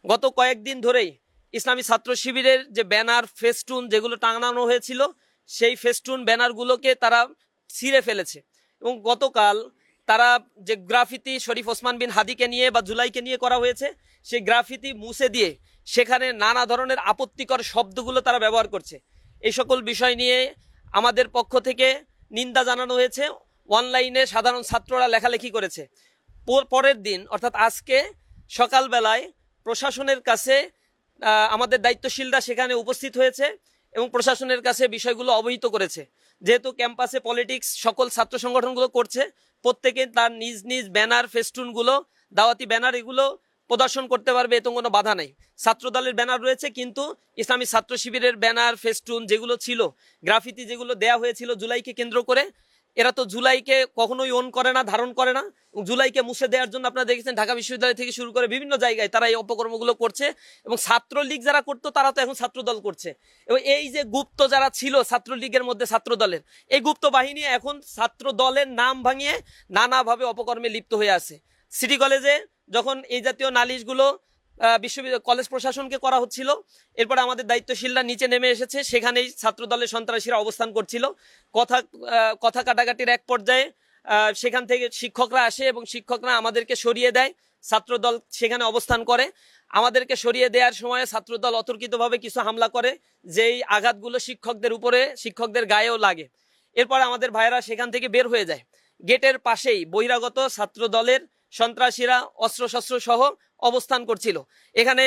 গত কয়েকদিন ধরেই ইসলামী ছাত্র শিবিরের যে ব্যানার ফেস্টুন যেগুলো টাঙানো হয়েছিল সেই ফেস্টুন ব্যানারগুলোকে তারা ছিঁড়ে ফেলেছে। এবং গতকাল তারা যে গ্রাফিতি শরীফ ওসমান বিন হাদিকে নিয়ে বা জুলাইকে নিয়ে করা হয়েছে সেই গ্রাফিতি মুছে দিয়ে সেখানে নানা ধরনের আপত্তিকর শব্দগুলো তারা ব্যবহার করছে। এই সকল বিষয় নিয়ে আমাদের পক্ষ থেকে নিন্দা জানানো হয়েছে। অনলাইনে সাধারণ ছাত্ররা লেখালেখি করেছে। পরের দিন অর্থাৎ আজকে সকালবেলায় প্রশাসনের কাছে আমাদের দায়িত্বশীলরা সেখানে উপস্থিত হয়েছে এবং প্রশাসনের কাছে বিষয়গুলো অবহিত করেছে। যেহেতু ক্যাম্পাসে পলিটিক্স সকল ছাত্র সংগঠনগুলো করছে, প্রত্যেকে তার নিজ নিজ ব্যানার ফেস্টুনগুলো দাওয়াতি ব্যানার এগুলো প্রদর্শন করতে পারবে, এত কোনো বাধা নেই। ছাত্র দলের ব্যানার রয়েছে, কিন্তু ইসলামী ছাত্র শিবিরের ব্যানার ফেস্টুন যেগুলো ছিল, গ্রাফিতি যেগুলো দেয়া হয়েছিল জুলাইকে কেন্দ্র করে, এরা তো জুলাইকে কখনোই ওন করে না, ধারণ করে না। জুলাইকে মুছে দেওয়ার জন্য আপনারা দেখেছেন ঢাকা বিশ্ববিদ্যালয় থেকে শুরু করে বিভিন্ন জায়গায় তারা এই অপকর্মগুলো করছে। এবং ছাত্রলীগ যারা করতো তারা তো এখন ছাত্র দল করছে। এবং এই যে গুপ্ত যারা ছিল ছাত্রলীগের মধ্যে ছাত্র দলের, এই গুপ্ত বাহিনী এখন ছাত্র দলের নাম ভাঙিয়ে নানাভাবে অপকর্মে লিপ্ত হয়ে আছে। সিটি কলেজে যখন এই জাতীয় নালিশগুলো বিশ্ববিদ্যালয় কলেজ প্রশাসনকে করা হচ্ছিল, এরপরে আমাদের দায়িত্বশীলরা নিচে নেমে এসেছে, সেখানেই ছাত্র দলের সন্ত্রাসীরা অবস্থান করছিল। কথা কাটাকাটির এক পর্যায়ে সেখান থেকে শিক্ষকরা আসে এবং শিক্ষকরা আমাদেরকে সরিয়ে দেয়। ছাত্রদল সেখানে অবস্থান করে। আমাদেরকে সরিয়ে দেওয়ার সময় ছাত্রদল অতর্কিতভাবে কিছু হামলা করে, যেই আঘাতগুলো শিক্ষকদের উপরে, শিক্ষকদের গায়েও লাগে। এরপর আমাদের ভাইয়েরা সেখান থেকে বের হয়ে যায়। গেটের পাশেই বহিরাগত ছাত্র দলের সন্ত্রাসীরা অস্ত্রশস্ত্র সহ অবস্থান করছিল। এখানে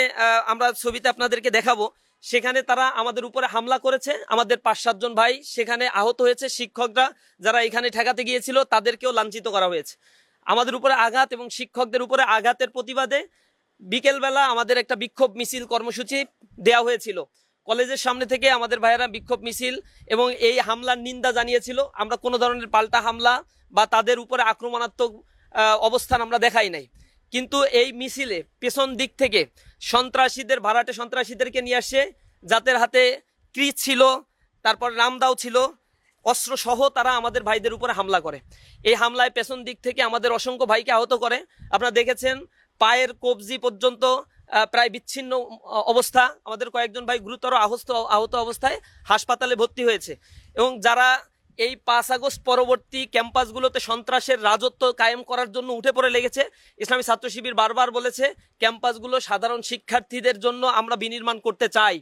আমরা ছবিতে আপনাদেরকে দেখাবো, সেখানে তারা আমাদের উপরে হামলা করেছে। আমাদের 5-7 জন ভাই সেখানে আহত হয়েছে। শিক্ষকরা যারা এখানে ঠেকাতে গিয়েছিল তাদেরকেও লাঞ্ছিত করা হয়েছে। আমাদের উপরে আঘাত এবং শিক্ষকদের উপরে আঘাতের প্রতিবাদে বিকেলবেলা আমাদের একটা বিক্ষোভ মিছিল কর্মসূচি দেওয়া হয়েছিল। কলেজের সামনে থেকে আমাদের ভাইয়েরা বিক্ষোভ মিছিল এবং এই হামলার নিন্দা জানিয়েছিল। আমরা কোনো ধরনের পাল্টা হামলা বা তাদের উপরে আক্রমণাত্মক অবস্থান আমরা দেখাই নাই। কিন্তু এই মিছিলে পেছন দিক থেকে সন্ত্রাসীদের, ভাড়াটে সন্ত্রাসীদেরকে নিয়ে আসে, যাদের হাতে ক্রিচ ছিল, তারপর রামদাও ছিল, অস্ত্র সহ তারা আমাদের ভাইদের উপরে হামলা করে। এই হামলায় পেছন দিক থেকে আমাদের অসংখ্য ভাইকে আহত করে। আপনারা দেখেছেন পায়ের কবজি পর্যন্ত প্রায় বিচ্ছিন্ন অবস্থা। আমাদের কয়েকজন ভাই গুরুতর আহত অবস্থায় হাসপাতালে ভর্তি হয়েছে। এবং যারা এই 5 আগস্ট পরবর্তী ক্যাম্পাসগুলোতে সন্ত্রাসের রাজত্ব কায়েম করার জন্য উঠে পড়ে লেগেছে, ইসলামী ছাত্র শিবির বারবার বলেছে ক্যাম্পাসগুলো সাধারণ শিক্ষার্থীদের জন্য আমরা বিনির্মাণ করতে চাই,